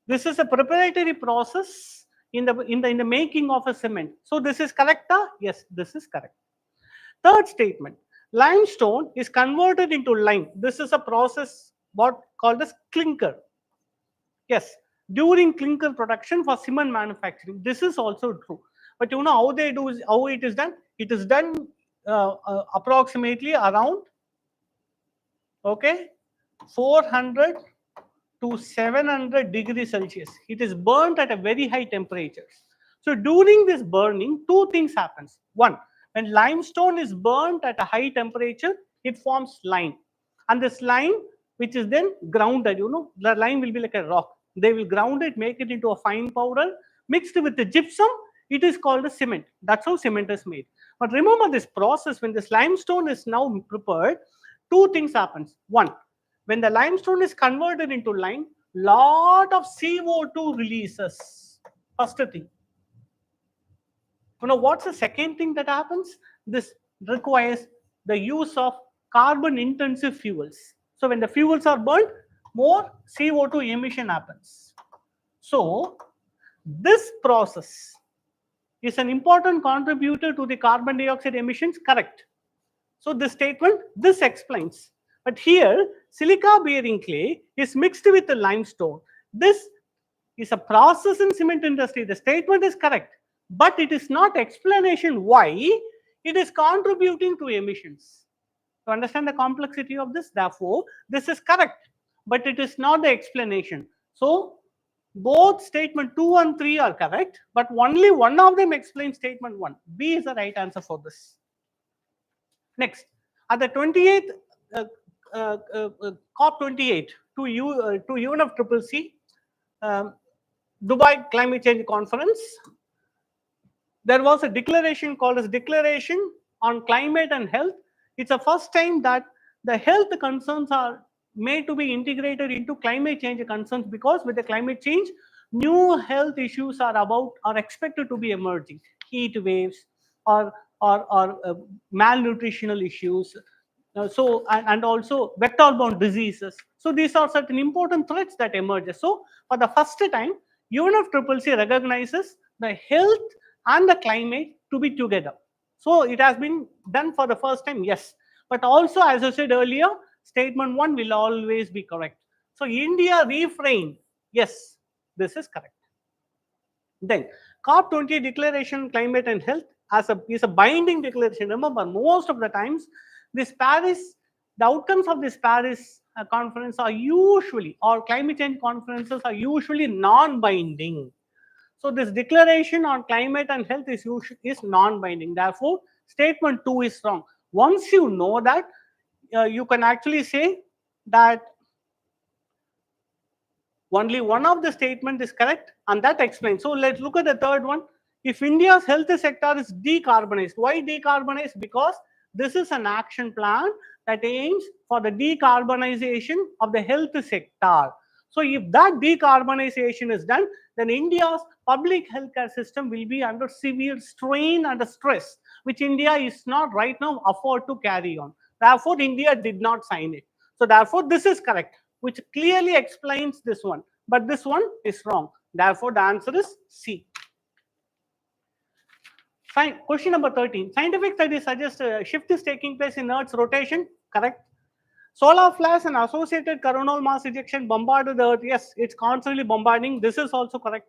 This is a preparatory process in the making of a cement. So this is correct? Yes, this is correct. Third statement, limestone is converted into lime. This is a process what called as clinker. Yes, during clinker production for cement manufacturing. This is also true. But you know how they do is how it is done? It is done approximately around 400 to 700 degrees Celsius. It is burnt at a very high temperature. So during this burning, two things happens. One, when limestone is burnt at a high temperature, it forms lime. And this lime, which is then grounded, the lime will be like a rock. They will ground it, make it into a fine powder, mixed with the gypsum. It is called a cement. That's how cement is made. But remember this process, when this limestone is now prepared, two things happens. One, when the limestone is converted into lime, lot of CO2 releases. First thing. What's the second thing that happens? This requires the use of carbon intensive fuels. So when the fuels are burnt, more CO2 emission happens. So this process is an important contributor to the carbon dioxide emissions, correct? So this statement, this explains. But here, silica bearing clay is mixed with the limestone. This is a process in cement industry. The statement is correct, but it is not explanation why it is contributing to emissions. To understand the complexity of this, therefore, this is correct, but it is not the explanation. So both statement 2 and 3 are correct, but only one of them explains statement 1. B is the right answer for this. Next, at the 28th COP28 to UNFCCC, Dubai Climate Change Conference, there was a declaration called as Declaration on Climate and Health. It's the first time that the health concerns are made to be integrated into climate change concerns, because with the climate change, new health issues are expected to be emerging. Heat waves or malnutritional issues, and also vector-borne diseases. So these are certain important threats that emerge. So for the first time, UNFCCC recognizes the health and the climate to be together. So it has been done for the first time, yes. But also, as I said earlier, statement 1 will always be correct. So India refrained, yes, this is correct. Then COP20 Declaration Climate and Health is a binding declaration. Remember, most of the times the outcomes of this Paris conference are usually, or climate change conferences are usually non-binding. So this declaration on climate and health is non-binding. Therefore, statement 2 is wrong. Once you know that, you can actually say that only one of the statement is correct, and that explains. So let's look at the third one. If India's health sector is decarbonized, why decarbonized? Because this is an action plan that aims for the decarbonization of the health sector. So if that decarbonization is done, then India's public healthcare system will be under severe strain and stress, which India is not right now afford to carry on. Therefore, India did not sign it. So therefore, this is correct, which clearly explains this one. But this one is wrong. Therefore, the answer is C. Fine. Question number 13. Scientific studies suggest a shift is taking place in Earth's rotation. Correct. Solar flares and associated coronal mass ejection bombarded the Earth. Yes, it's constantly bombarding. This is also correct.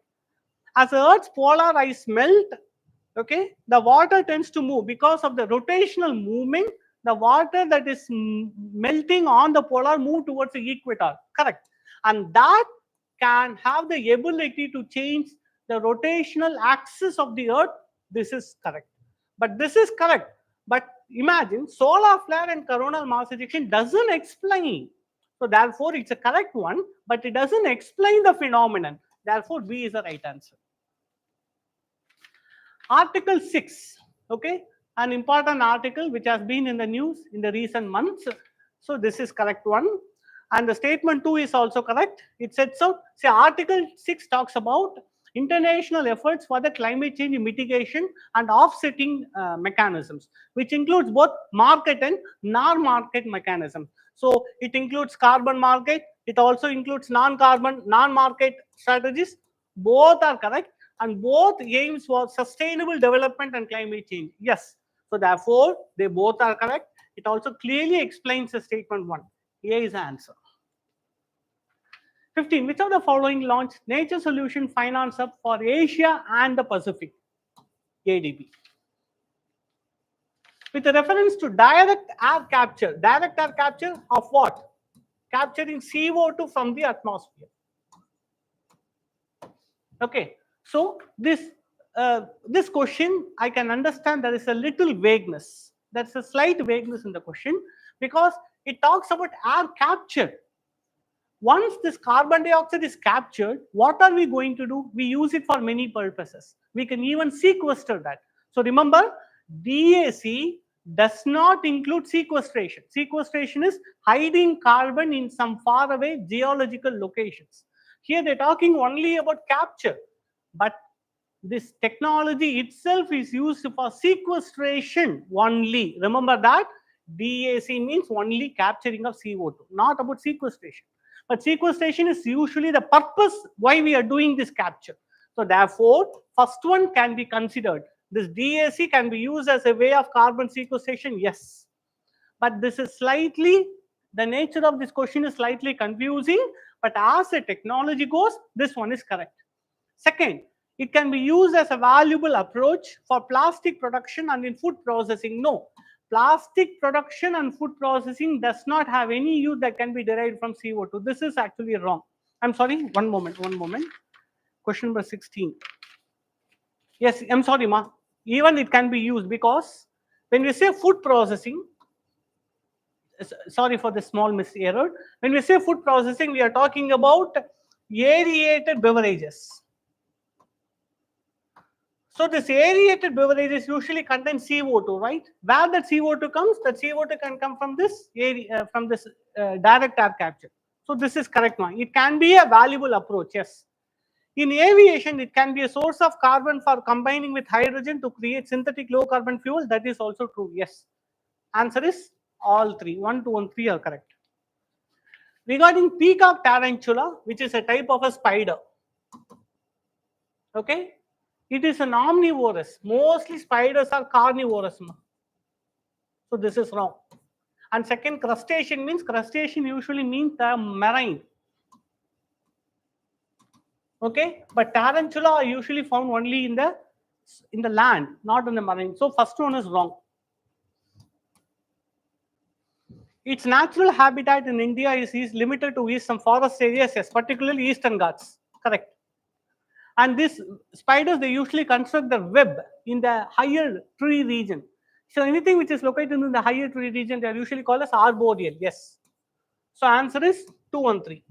As the Earth's polar ice melt, the water tends to move because of the rotational movement. The water that is melting on the polar move towards the equator. Correct. And that can have the ability to change the rotational axis of the Earth. This is correct. But this is correct. But imagine solar flare and coronal mass ejection doesn't explain. So therefore, it's a correct one, but it doesn't explain the phenomenon. Therefore, B is the right answer. Article 6. an important article which has been in the news in the recent months. So this is correct one. And the statement 2 is also correct. It sets out, say Article 6 talks about international efforts for the climate change mitigation and offsetting mechanisms, which includes both market and non-market mechanisms. So it includes carbon market, it also includes non-carbon, non-market strategies. Both are correct and both aims for sustainable development and climate change. Yes. So therefore, they both are correct. It also clearly explains the statement 1. A is the answer. 15. Which of the following launched Nature Solution Finance Hub for Asia and the Pacific? ADB. With a reference to direct air capture. Direct air capture of what? Capturing CO2 from the atmosphere. Okay. So this question, I can understand there is a little vagueness. There's a slight vagueness in the question because it talks about air capture. Once this carbon dioxide is captured, what are we going to do? We use it for many purposes. We can even sequester that. So remember, DAC does not include sequestration. Sequestration is hiding carbon in some faraway geological locations. Here they're talking only about capture, but this technology itself is used for sequestration only. Remember that DAC means only capturing of CO2, not about sequestration. But sequestration is usually the purpose why we are doing this capture. So therefore, first one can be considered. This DAC can be used as a way of carbon sequestration, yes. But this is slightly, the nature of this question is slightly confusing, but as the technology goes, this one is correct. Second, it can be used as a valuable approach for plastic production and in food processing. No. Plastic production and food processing does not have any use that can be derived from CO2. This is actually wrong. I'm sorry, one moment. Question number 16. Yes, I'm sorry, ma. Even it can be used because when we say food processing, sorry for the small error. When we say food processing, we are talking about aerated beverages. So this aerated beverages usually contain CO2, right? Where that CO2 comes, that CO2 can come from this direct air capture. So this is correct one. It can be a valuable approach, yes. In aviation, it can be a source of carbon for combining with hydrogen to create synthetic low carbon fuel. That is also true, yes. Answer is all three. 1, 2, and 3 are correct. Regarding peacock tarantula, which is a type of a spider. Okay. It is an omnivorous. Mostly spiders are carnivorous. So this is wrong. And second, crustacean means crustacean usually means the marine. Okay, but tarantula are usually found only in the land, not in the marine. So first one is wrong. Its natural habitat in India is limited to some forest areas, yes, particularly Eastern Ghats. Correct. And these spiders, they usually construct the web in the higher tree region. So anything which is located in the higher tree region, they are usually called as arboreal. Yes. So answer is 2 and 3.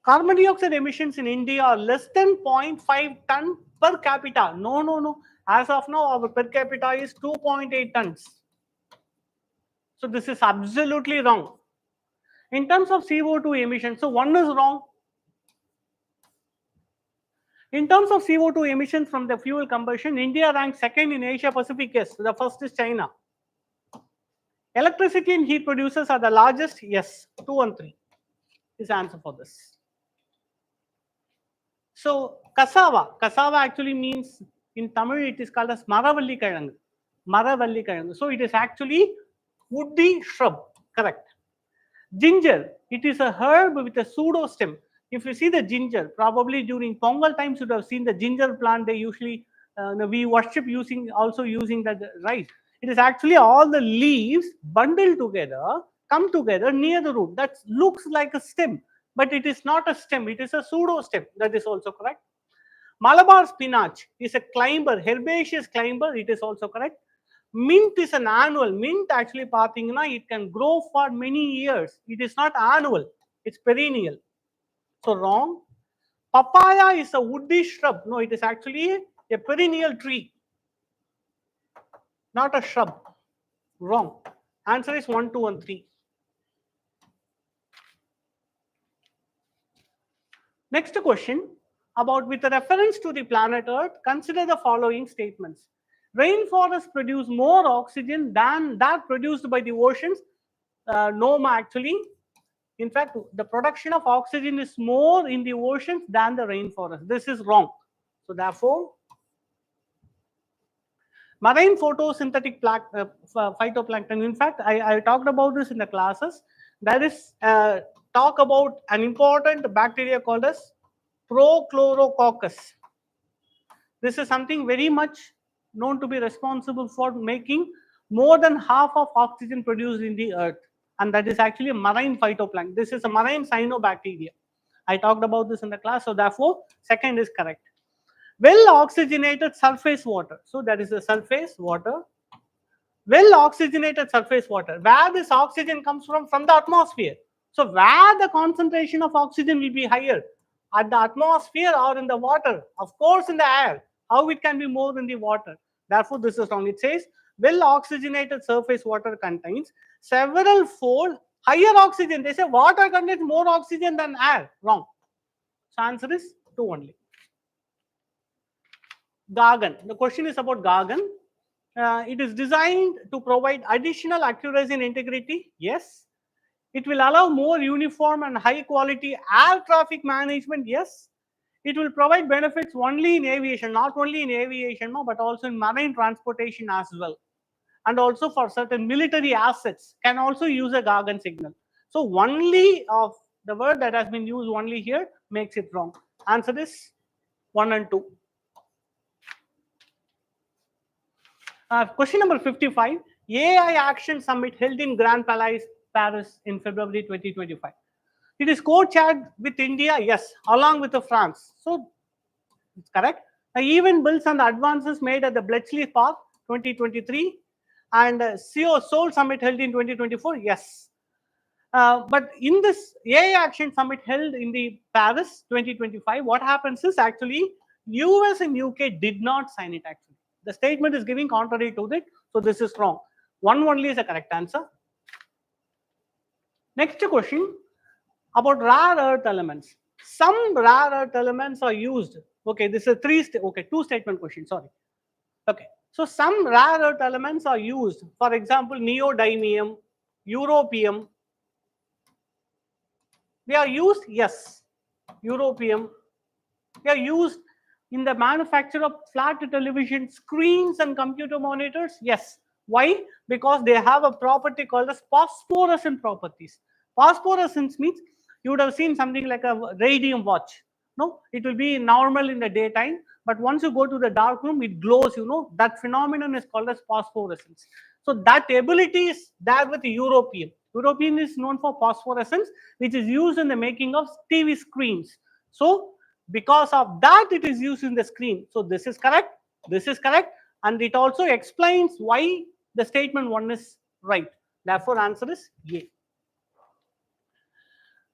Carbon dioxide emissions in India are less than 0.5 ton per capita. No. As of now, our per capita is 2.8 tons. So this is absolutely wrong. In terms of CO2 emissions, so one is wrong. In terms of CO2 emissions from the fuel combustion, India ranks second in Asia Pacific. Yes, the first is China. Electricity and heat producers are the largest. Yes, 2 and 3 is the answer for this. So cassava actually means in Tamil it is called as Maravalli Kilangu. So it is actually woody shrub. Correct. Ginger, it is a herb with a pseudo stem. If you see the ginger, probably during Pongal times you would have seen the ginger plant. They usually we worship using that, right? It is actually all the leaves bundled together, come together near the root. That looks like a stem, but it is not a stem. It is a pseudo stem. That is also correct. Malabar spinach is a climber, herbaceous climber. It is also correct. Mint is an annual. Mint actually it can grow for many years. It is not annual. It's perennial. So wrong. Papaya is a woody shrub. No, it is actually A perennial tree, not a shrub. Wrong. Answer is 1, 2, and 3. Next question about with reference to the planet Earth, consider the following statements. Rainforests produce more oxygen than that produced by the oceans. No, actually. In fact, the production of oxygen is more in the oceans than the rainforest. This is wrong. So therefore, marine photosynthetic phytoplankton. In fact, I talked about this in the classes. There is talk about an important bacteria called as Prochlorococcus. This is something very much known to be responsible for making more than half of oxygen produced in the earth. And that is actually a marine phytoplankton. This is a marine cyanobacteria. I talked about this in the class. So therefore, second is correct. Well oxygenated surface water. So that is the surface water. Well oxygenated surface water. Where this oxygen comes from the atmosphere. So where the concentration of oxygen will be higher? At the atmosphere or in the water? Of course in the air. How it can be more in the water? Therefore, this is wrong. It says well oxygenated surface water contains several fold higher oxygen. They say water contains more oxygen than air. Wrong. So answer is 2 only. Gargan. The question is about Gargan. It is designed to provide additional accuracy and integrity. Yes. It will allow more uniform and high quality air traffic management. Yes. It will provide benefits only in aviation, not only in aviation, but also in marine transportation as well. And also for certain military assets can also use a Gargan signal. So only of the word that has been used only here makes it wrong. Answer is 1 and 2. Question number 55. AI Action Summit held in Grand Palais, Paris in February 2025. It is co-chaired with India, yes, along with France. So it's correct. The event builds on the advances made at the Bletchley Park 2023 and Seoul Summit held in 2024, yes. But in this AI Action Summit held in the Paris 2025, what happens is actually US and UK did not sign it actually. The statement is giving contrary to it, so this is wrong. 1 only is the correct answer. Next question about rare earth elements. Some rare earth elements are used. Okay, this is a 2 statement question, sorry. Okay, so some rare earth elements are used. For example, neodymium, europium. They are used, yes. Europium. They are used in the manufacture of flat television screens and computer monitors, yes. Why? Because they have a property called as phosphorescent properties. Phosphorescence means you would have seen something like a radium watch. No, it will be normal in the daytime, but once you go to the dark room, it glows. That phenomenon is called as phosphorescence. So that ability is there with the europium. Europium is known for phosphorescence, which is used in the making of TV screens. So because of that, it is used in the screen. So this is correct. This is correct, and it also explains why the statement 1 is right. Therefore, answer is A.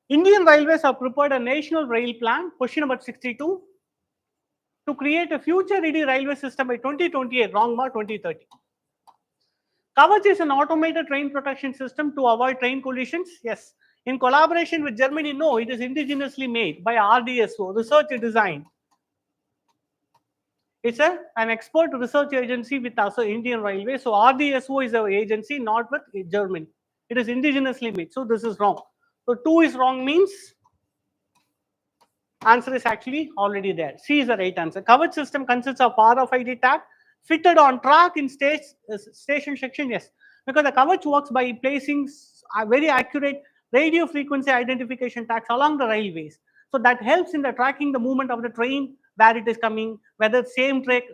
Indian Railways have prepared a national rail plan, question number 62, to create a future-ready railway system by 2028, wrong mark 2030. Kavach is an automated train protection system to avoid train collisions, yes. In collaboration with Germany, no, it is indigenously made by RDSO, Research Design. It's an expert research agency with also Indian Railways. So RDSO is our agency, not with Germany. It is indigenously made. So this is wrong. So 2 is wrong means answer is actually already there. C is the right answer. Kavach system consists of RFID tag fitted on track in station section, yes. Because the Kavach works by placing very accurate radio frequency identification tags along the railways. So that helps in the tracking the movement of the train, where it is coming, whether same track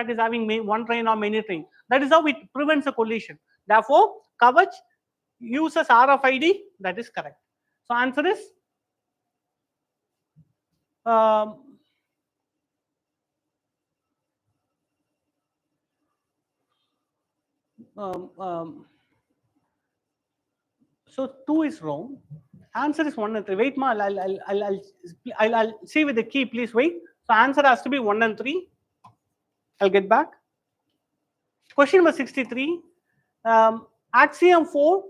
is having one train or many trains. That is how it prevents a collision. Therefore, Kavach uses RFID. That is correct. So answer is so 2 is wrong. Answer is 1 and 3. Wait, ma, I'll see with the key. Please wait. So answer has to be 1 and 3. I'll get back. Question number 63. Axiom 4,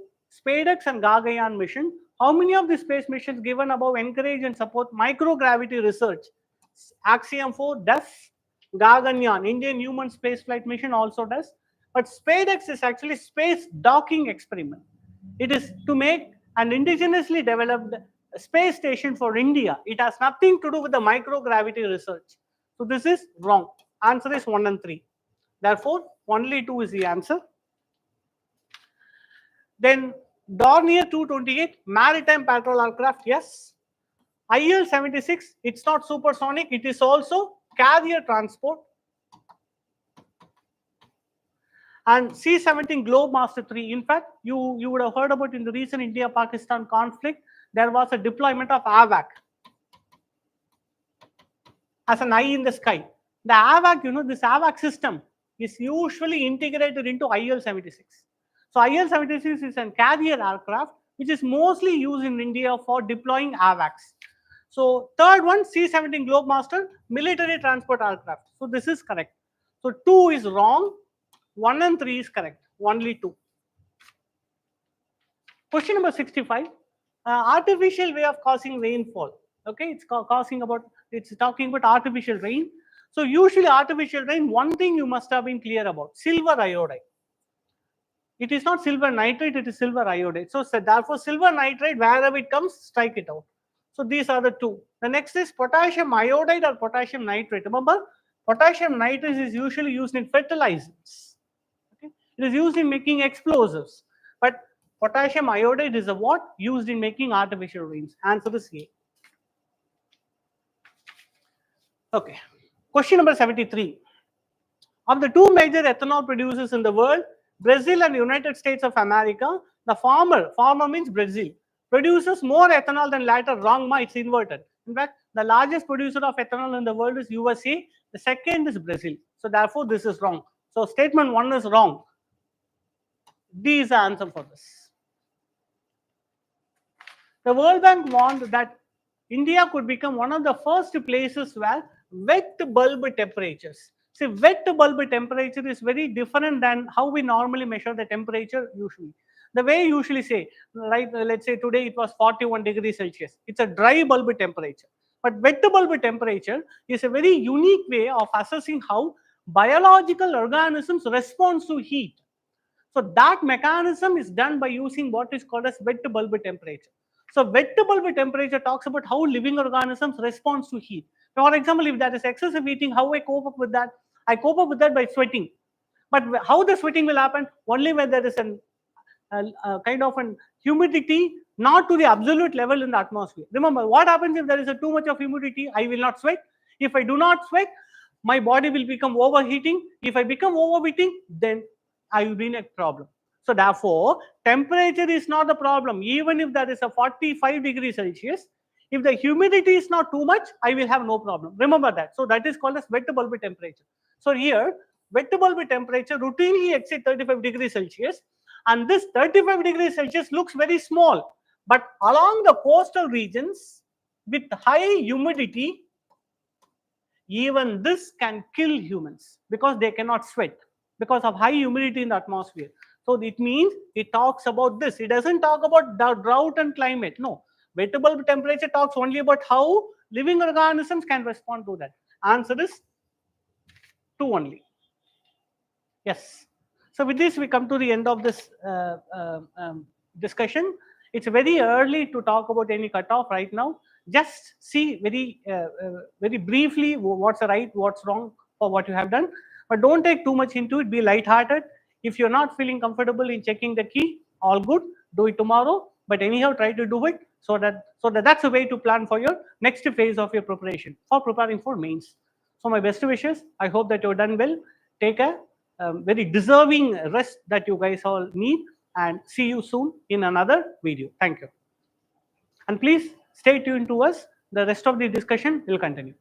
SpaceX and Gaganyaan mission. How many of the space missions given above encourage and support microgravity research? Axiom 4 does. Gaganyaan, Indian human spaceflight mission, also does. But SpaceX is actually space docking experiment. It is to make an indigenously developed space station for India. It has nothing to do with the microgravity research. So this is wrong. Answer is 1 and 3. Therefore, only 2 is the answer. Then Dornier 228, maritime patrol aircraft, yes. IL-76, it's not supersonic, it is also carrier transport. And C-17 Globemaster 3, in fact, you would have heard about in the recent India-Pakistan conflict, there was a deployment of AVAC as an eye in the sky. The AVAC, this AVAC system is usually integrated into IL-76. So IL-76 is a carrier aircraft which is mostly used in India for deploying AVACs. So third one, C-17 Globemaster, military transport aircraft. So this is correct. So 2 is wrong, 1 and 3 is correct, only 2. Question number 65, artificial way of causing rainfall. Okay, it's talking about artificial rain. So usually artificial rain, one thing you must have been clear about, silver iodide. It is not silver nitrate, it is silver iodide. So therefore silver nitrate, wherever it comes, strike it out. So these are the 2. The next is potassium iodide or potassium nitrate. Remember, potassium nitrate is usually used in fertilizers. Okay? It is used in making explosives. But potassium iodide is a what? Used in making artificial rains. Answer is A. Okay. Question number 73. Of the 2 major ethanol producers in the world, Brazil and United States of America, the farmer means Brazil, produces more ethanol than latter. Wrong, it's inverted. In fact, the largest producer of ethanol in the world is USA, the second is Brazil. So therefore, this is wrong. So statement 1 is wrong. D is the answer for this. The World Bank warned that India could become one of the first places where wet bulb temperatures. See, wet bulb temperature is very different than how we normally measure the temperature usually. The way you usually say, right, let's say today it was 41 degrees Celsius. It's a dry bulb temperature. But wet bulb temperature is a very unique way of assessing how biological organisms respond to heat. So that mechanism is done by using what is called as wet bulb temperature. So wet bulb temperature talks about how living organisms respond to heat. For example, if there is excessive heating, how I cope up with that? I cope up with that by sweating. But how the sweating will happen? Only when there is a kind of an humidity not to the absolute level in the atmosphere. Remember, what happens if there is too much of humidity? I will not sweat. If I do not sweat, my body will become overheating. If I become overheating, then I will be in a problem. So therefore, temperature is not the problem. Even if there is a 45 degrees Celsius, if the humidity is not too much, I will have no problem. Remember that. So that is called as wet bulb temperature. So here, wet bulb temperature routinely exceeds 35 degrees Celsius. And this 35 degrees Celsius looks very small. But along the coastal regions with high humidity, even this can kill humans because they cannot sweat because of high humidity in the atmosphere. So it means it talks about this. It doesn't talk about the drought and climate. No. Wet bulb temperature talks only about how living organisms can respond to that. Answer is 2 only. Yes. So with this, we come to the end of this discussion. It's very early to talk about any cutoff right now. Just see very briefly what's right, what's wrong for what you have done. But don't take too much into it. Be lighthearted. If you're not feeling comfortable in checking the key, all good. Do it tomorrow. But anyhow, try to do it so that's a way to plan for your next phase of your preparation for preparing for mains. So my best wishes. I hope that you've done well. Take a very deserving rest that you guys all need, and see you soon in another video. Thank you. And please stay tuned to us. The rest of the discussion will continue.